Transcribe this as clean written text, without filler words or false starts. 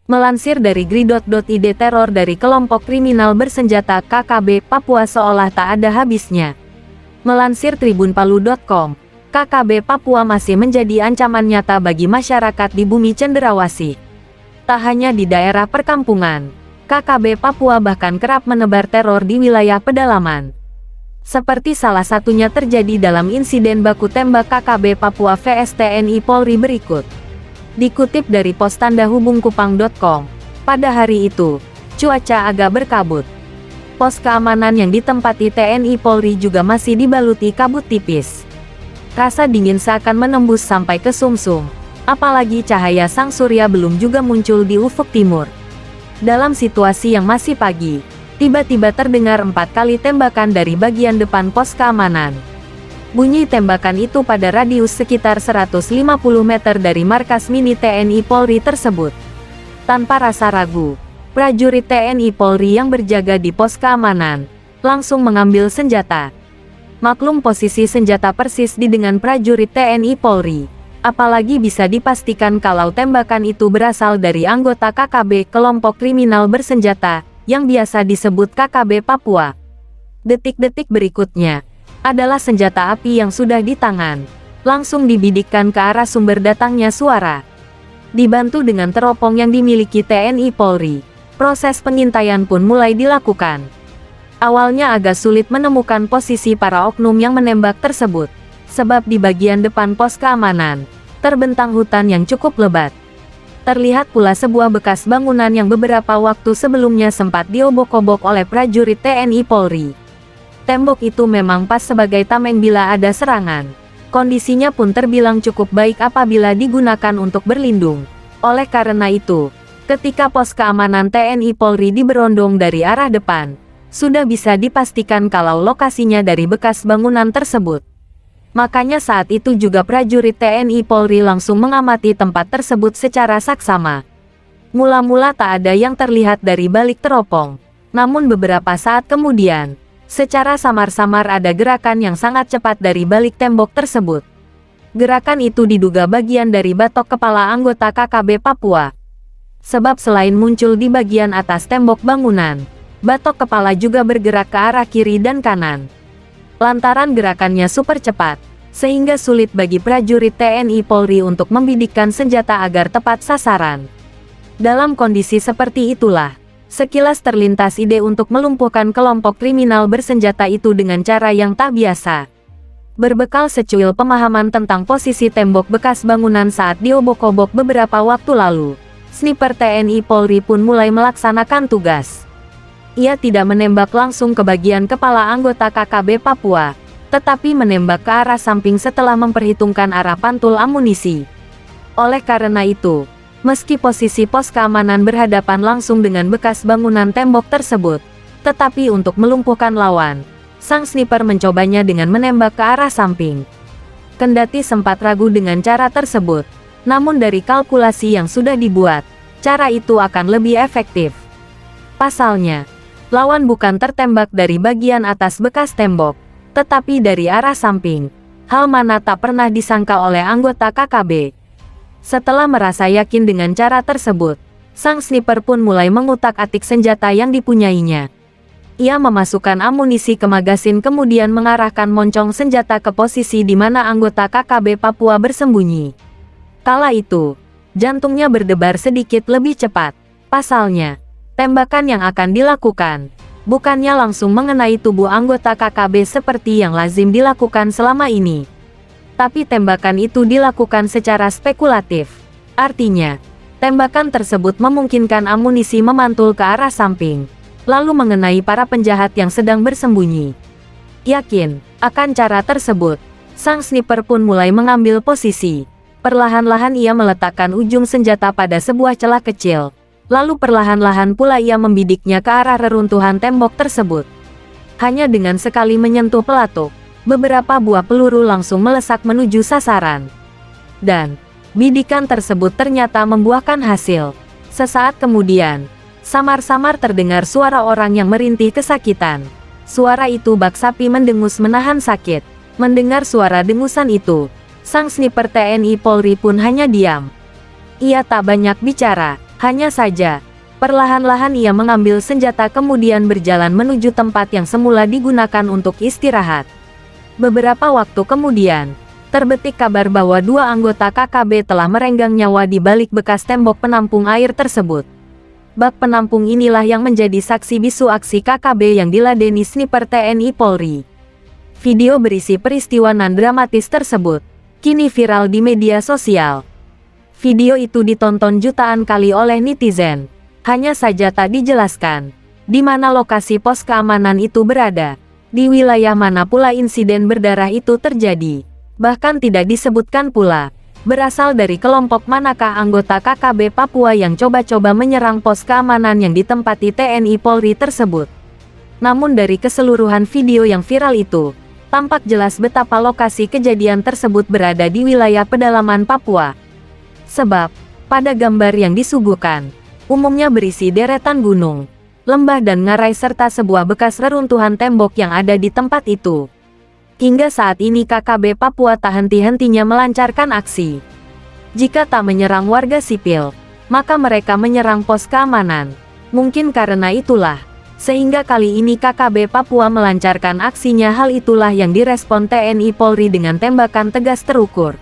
Melansir dari Gridot.id, teror dari kelompok kriminal bersenjata KKB Papua seolah tak ada habisnya. Melansir tribunpalu.com, KKB Papua masih menjadi ancaman nyata bagi masyarakat di bumi cenderawasih. Tak hanya di daerah perkampungan, KKB Papua bahkan kerap menebar teror di wilayah pedalaman. Seperti salah satunya terjadi dalam insiden baku tembak KKB Papua vs TNI Polri berikut. Dikutip dari pos tanda hubung kupang.com, pada hari itu, cuaca agak berkabut. Pos keamanan yang ditempati TNI Polri juga masih dibaluti kabut tipis. Rasa dingin seakan menembus sampai ke sumsum, apalagi cahaya sang surya belum juga muncul di ufuk timur. Dalam situasi yang masih pagi, tiba-tiba terdengar 4 kali tembakan dari bagian depan pos keamanan. Bunyi tembakan itu pada radius sekitar 150 meter dari markas mini TNI Polri tersebut. Tanpa rasa ragu, prajurit TNI Polri yang berjaga di pos keamanan langsung mengambil senjata. Maklum posisi senjata persis di dengan prajurit TNI Polri. Apalagi bisa dipastikan kalau tembakan itu berasal dari anggota KKB kelompok kriminal bersenjata yang biasa disebut KKB Papua. Detik-detik berikutnya adalah senjata api yang sudah di tangan, langsung dibidikkan ke arah sumber datangnya suara. Dibantu dengan teropong yang dimiliki TNI Polri, proses pengintaian pun mulai dilakukan. Awalnya agak sulit menemukan posisi para oknum yang menembak tersebut, sebab di bagian depan pos keamanan terbentang hutan yang cukup lebat. Terlihat pula sebuah bekas bangunan yang beberapa waktu sebelumnya sempat diobok-obok oleh prajurit TNI Polri. Tembok itu memang pas sebagai tameng bila ada serangan. Kondisinya pun terbilang cukup baik apabila digunakan untuk berlindung. Oleh karena itu, ketika pos keamanan TNI Polri diberondong dari arah depan, sudah bisa dipastikan kalau lokasinya dari bekas bangunan tersebut. Makanya saat itu juga prajurit TNI Polri langsung mengamati tempat tersebut secara saksama. Mula-mula tak ada yang terlihat dari balik teropong. Namun beberapa saat kemudian, secara samar-samar ada gerakan yang sangat cepat dari balik tembok tersebut. Gerakan itu diduga bagian dari batok kepala anggota KKB Papua. Sebab selain muncul di bagian atas tembok bangunan, batok kepala juga bergerak ke arah kiri dan kanan. Lantaran gerakannya super cepat, sehingga sulit bagi prajurit TNI Polri untuk membidikkan senjata agar tepat sasaran. Dalam kondisi seperti itulah, sekilas terlintas ide untuk melumpuhkan kelompok kriminal bersenjata itu dengan cara yang tak biasa. Berbekal secuil pemahaman tentang posisi tembok bekas bangunan saat diobok-obok beberapa waktu lalu, sniper TNI Polri pun mulai melaksanakan tugas. Ia tidak menembak langsung ke bagian kepala anggota KKB Papua, tetapi menembak ke arah samping setelah memperhitungkan arah pantul amunisi. Oleh karena itu, meski posisi pos keamanan berhadapan langsung dengan bekas bangunan tembok tersebut, tetapi untuk melumpuhkan lawan, sang sniper mencobanya dengan menembak ke arah samping. Kendati sempat ragu dengan cara tersebut, namun dari kalkulasi yang sudah dibuat, cara itu akan lebih efektif. Pasalnya, lawan bukan tertembak dari bagian atas bekas tembok, tetapi dari arah samping, hal mana tak pernah disangka oleh anggota KKB. Setelah merasa yakin dengan cara tersebut, sang sniper pun mulai mengutak-atik senjata yang dipunyainya. Ia memasukkan amunisi ke magasin kemudian mengarahkan moncong senjata ke posisi di mana anggota KKB Papua bersembunyi. Kala itu, jantungnya berdebar sedikit lebih cepat. Pasalnya, tembakan yang akan dilakukan bukannya langsung mengenai tubuh anggota KKB seperti yang lazim dilakukan selama ini. Tapi tembakan itu dilakukan secara spekulatif. Artinya, tembakan tersebut memungkinkan amunisi memantul ke arah samping, lalu mengenai para penjahat yang sedang bersembunyi. Yakin akan cara tersebut, sang sniper pun mulai mengambil posisi. Perlahan-lahan ia meletakkan ujung senjata pada sebuah celah kecil. Lalu perlahan-lahan pula ia membidiknya ke arah reruntuhan tembok tersebut. Hanya dengan sekali menyentuh pelatuk, beberapa buah peluru langsung melesak menuju sasaran. Dan, bidikan tersebut ternyata membuahkan hasil. Sesaat kemudian, samar-samar terdengar suara orang yang merintih kesakitan. Suara itu bak sapi mendengus menahan sakit. Mendengar suara dengusan itu, sang sniper TNI Polri pun hanya diam. Ia tak banyak bicara. Hanya saja, perlahan-lahan ia mengambil senjata kemudian berjalan menuju tempat yang semula digunakan untuk istirahat. Beberapa waktu kemudian, terbetik kabar bahwa 2 anggota KKB telah merenggang nyawa di balik bekas tembok penampung air tersebut. Bak penampung inilah yang menjadi saksi bisu aksi KKB yang diladeni sniper TNI Polri. Video berisi peristiwa nan dramatis tersebut kini viral di media sosial. Video itu ditonton jutaan kali oleh netizen. Hanya saja tak dijelaskan di mana lokasi pos keamanan itu berada, di wilayah mana pula insiden berdarah itu terjadi. Bahkan tidak disebutkan pula berasal dari kelompok manakah anggota KKB Papua yang coba-coba menyerang pos keamanan yang ditempati TNI Polri tersebut. Namun dari keseluruhan video yang viral itu, tampak jelas betapa lokasi kejadian tersebut berada di wilayah pedalaman Papua. Sebab, pada gambar yang disuguhkan, umumnya berisi deretan gunung, lembah dan ngarai serta sebuah bekas reruntuhan tembok yang ada di tempat itu. Hingga saat ini KKB Papua tak henti-hentinya melancarkan aksi. Jika tak menyerang warga sipil, maka mereka menyerang pos keamanan. Mungkin karena itulah, sehingga kali ini KKB Papua melancarkan aksinya. Hal itulah yang direspon TNI Polri dengan tembakan tegas terukur.